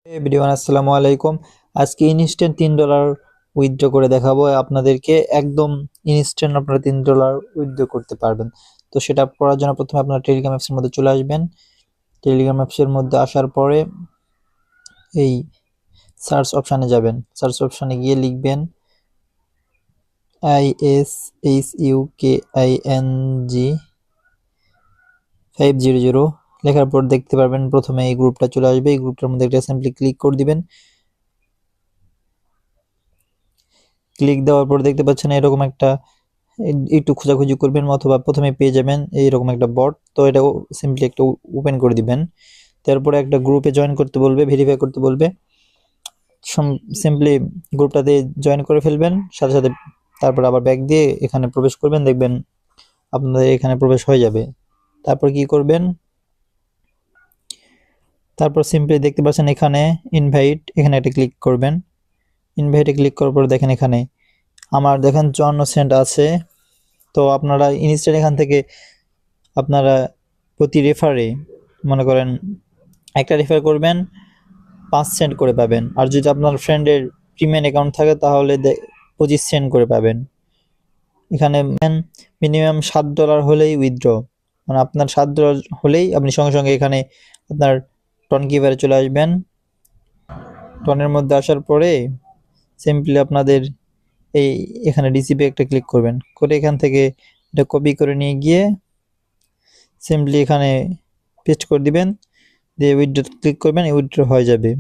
Everyone আসসালামু আলাইকুম। আজকে ইনস্ট্যান্ট $3 উইথড্র করে দেখাবো আপনাদেরকে। একদম ইনস্ট্যান্ট আপনারা $3 উইথড্র করতে পারবেন। তো সেটা করার জন্য প্রথমে আপনারা টেলিগ্রাম অ্যাপসের মধ্যে চলে আসবেন। টেলিগ্রাম অ্যাপসের মধ্যে আসার পরে এই সার্চ অপশানে যাবেন। সার্চ অপশানে গিয়ে লিখবেন ISHUKING500। লেখার পর দেখতে পারবেন প্রথমে এই গ্রুপটা চলে আসবে। এই গ্রুপটার মধ্যে একটা সিম্পলি ক্লিক করে দিবেন। ক্লিক দেওয়ার পর দেখতে পাচ্ছেন এরকম একটা একটু খোঁজাখুঁজি করবেন অথবা প্রথমে পেয়ে যাবেন এইরকম একটা বট। তো এটা সিম্পলি একটু ওপেন করে দিবেন। তারপরে একটা গ্রুপে জয়েন করতে বলবে, ভেরিফাই করতে বলবে। সিম্পলি গ্রুপটাতে জয়েন করে ফেলবেন সাথে সাথে। তারপর আবার ব্যাক দিয়ে এখানে প্রবেশ করবেন, দেখবেন আপনাদের এখানে প্রবেশ হয়ে যাবে। তারপর কি করবেন, তারপর সিম্পলি দেখতে পাচ্ছেন এখানে ইনভাইট, এখানে একটা ক্লিক করবেন। ইনভাইটে ক্লিক করার পর দেখেন এখানে আমার দেখেন 54 সেন্ট আছে। তো আপনারা ইনস্ট্যান্ট এখান থেকে আপনারা প্রতি রেফারে মনে করেন একটা রেফার করবেন 5 সেন্ট করে পাবেন। আর যদি আপনার ফ্রেন্ডের প্রিমিয়াম অ্যাকাউন্ট থাকে তাহলে 25 সেন্ট করে পাবেন। এখানে মিনিমাম $7 হলেই উইথড্র, মানে আপনার $7 হলেই আপনি সঙ্গে সঙ্গে এখানে আপনার টন কিপারে চলে আসবেন। টনের মধ্যে আসার পরে সিম্পলি আপনাদের এই এখানে রিসিভে একটা ক্লিক করবেন, করে এখান থেকে এটা কপি করে নিয়ে গিয়ে সিম্পলি এখানে পেস্ট করে দিবেন, দিয়ে উইথড্র ক্লিক করবেন, উইথড্র হয়ে যাবে।